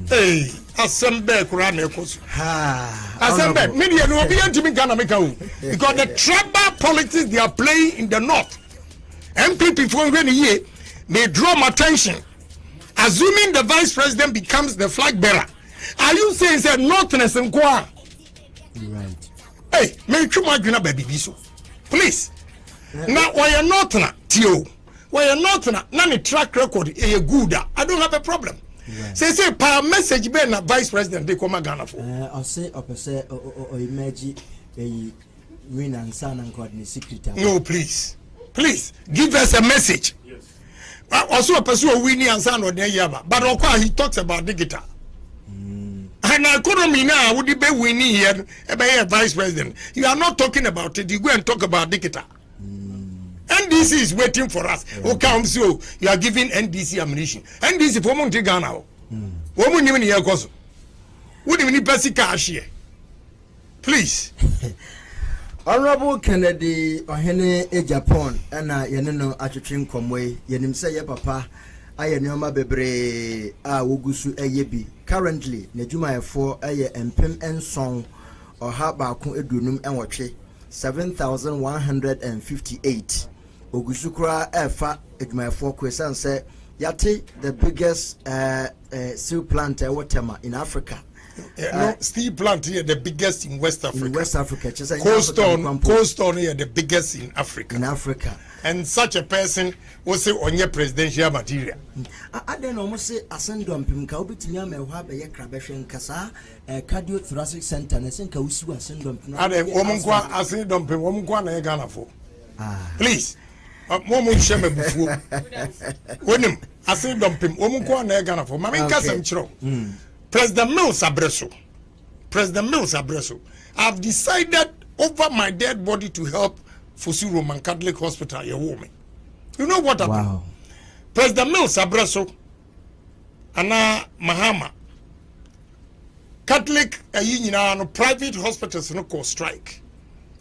Speaker 2: Hey, Assemble Quran Ekos. Assemble. Media no be to me Ghana Mekau. Because the tribal politics they are playing in the north. MPP for when year they draw my attention. Assuming the vice president becomes the flag bearer. Are you saying that Northerners in Guam?
Speaker 1: Right.
Speaker 2: Hey, make you my baby so. Please. Now why are not Tio? Why are not none track record a good? I don't have a problem. Right. Say power message be na vice president they come Ghana for.
Speaker 1: I'll say opposite or imagine a win and son and God in secret.
Speaker 2: No, please. Please give us a message. Yes. Also a person winning and son or yaba. But of course he talks about digital. And economy now would be winning here by a vice president. You are not talking about it. You go and talk about digital. NDC is waiting for us. Okay, so you are giving NDC ammunition. NDC for Monte Ghana. Woman even here goes. Would you need basic cash here? Please.
Speaker 1: Honorable Kanneddy Ohene e Japan and Yanino Achichin Comway, Yanim say papa. Aye nyoma bebre a wogusu eyebi currently nejuma efo aye empem enson oha baako edunum enwotwe 7158 ogusu kura efa ejuma efo kwesan say yate the biggest steel plant whatever in Africa.
Speaker 2: No, steel plant here the biggest in West Africa.
Speaker 1: In West Africa,
Speaker 2: Coaston here the biggest in Africa.
Speaker 1: In Africa.
Speaker 2: And such a person will say on your presidential material.
Speaker 1: I don't almost say ascendum pimka obitimi me hwa be ye krabehwe nkasa cardiothoracic center na senka usu ascendum pimka.
Speaker 2: Ade womunkwa ascendum pim womunkwa na ye Ghana for. Please. Momu sheme bufu. Wonim ascendum pim womunkwa na ye Ghana for. Mama nkasa mchiro. President Mills Abreso, I've decided over my dead body to help Fosu Roman Catholic Hospital, your woman. You know what happened?
Speaker 1: Wow.
Speaker 2: President Mills Abreso, Anna Mahama, Catholic, private hospitals no call strike.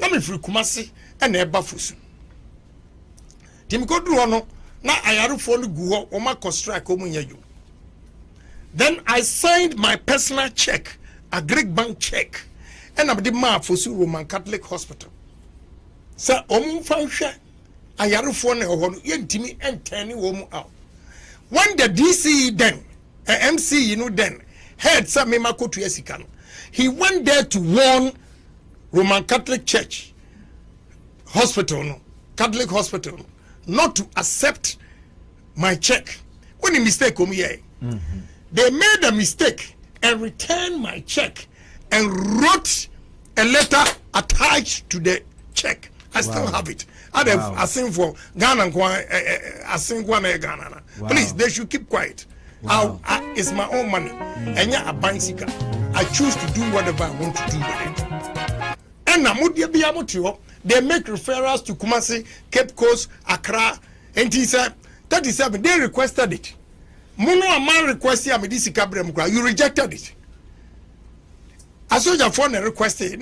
Speaker 2: Let me free Kumasi and Eba Fosu. Timiko Duono, na ayaru fonu guho, oma ko strike omunyeju. Then I signed my personal check, a Greek bank check, and I'm the man for Roman Catholic Hospital. So, function, I have a phone or yentimi and turning woman out. When the DC then, MC, then, heard some Mako to Yesikan, he went there to warn Roman Catholic Church Hospital, Catholic Hospital, not to accept my check. When a mistake come here. They made a mistake and returned my check and wrote a letter attached to the check. I still have it. I sing for Ghana. Please, they should keep quiet. It's my own money. And yeah, a bicycle. I choose to do whatever I want to do with it. And they make referrals to Kumasi, Cape Coast, Accra, and T7. 37. They requested it. Mono a man requested you rejected it. I saw your phone and requested it.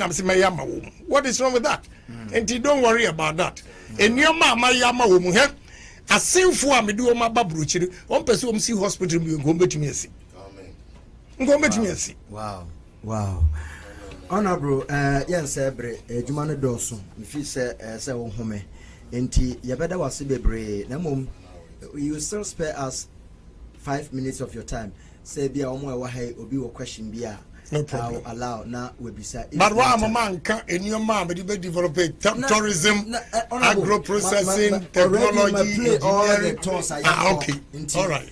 Speaker 2: What is wrong with that? And don't worry about that. And your mama yama woman here. I sing for me do my babruchi. One person see hospital go to me.
Speaker 1: Wow. Wow. Honorable, yes, Ebre, Jumano Dawson, if you say, home, enti, Yabeda was bebre, Namum, you still spare us 5 minutes of your time. Say, be a wahe, or be a question, be
Speaker 2: no problem.
Speaker 1: Allow now will be said.
Speaker 2: But what I'm a man in your mom, but you develop tourism, agro processing, technology,
Speaker 1: all the tours.
Speaker 2: Okay, all right.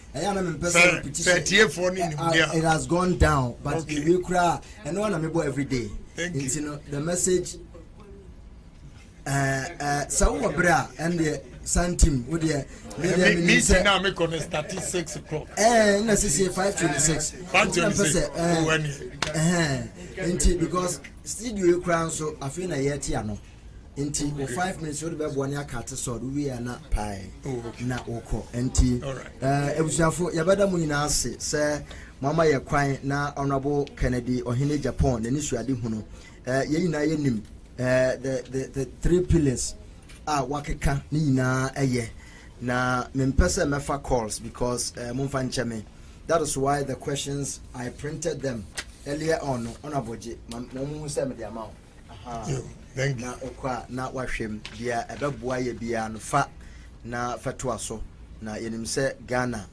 Speaker 1: It has gone down, but it will cry, and one I'm every day.
Speaker 2: Thank you.
Speaker 1: The message. Sawa bra and the Santim with the
Speaker 2: meeting now make on 36 o'clock.
Speaker 1: Necessary 5:26. 5:26. Because studio crown so I feel na yet no. Inti 5 minutes would be one ya cat sword we are not pie. Na oko. Inti ebusiafo yabada mu nyina ase say mama ye kwan na honorable Kanneddy ohene Japan ne suade hunu ye nyina ye nim the 3 pillars wakeka ni nyina eye na mempese mefa calls because mumfa ncheme. That is why the questions I printed them earlier on aboje mamu se me the amount
Speaker 2: thank you
Speaker 1: na okwa na wahwem bia ebeboa ye bia no fa na fatoa so na yenim se Ghana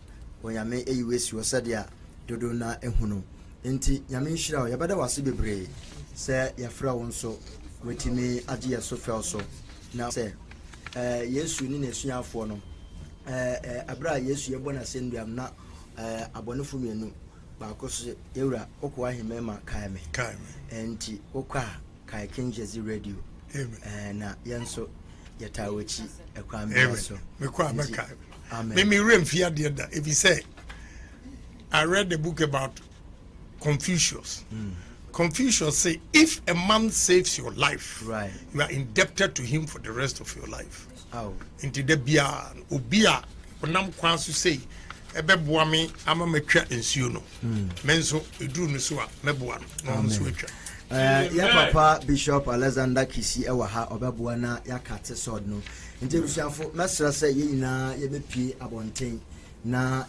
Speaker 1: onyame eyiwesi wo sadia dodo na ehunu enti nyame nhira o yebeda wase bebre se yafra won so wetimi age ye so fel so na se Yesu ni nesuafo no abra Yesu yebona senduam na abonefo mienu ba koso ewura okwa ahemema kaime enti okwa kai Kinjezi radio na yenso yatawechi ekwa mbeso
Speaker 2: mekwa meka me remfia de da if you say I read the book about Confucius. Confucius say if a man saves your life,
Speaker 1: right,
Speaker 2: you are indebted to him for the rest of your life.
Speaker 1: Into
Speaker 2: the bia obia onam kwan so say ebeboa me ama metwa ensuo no menso eduru no so a meboa no so etwa
Speaker 1: ya papa Bishop Alexander Kisi ewa ha obeboa na yakate sword no nti rusiafo mesra say ye nyina ye bepie abonten na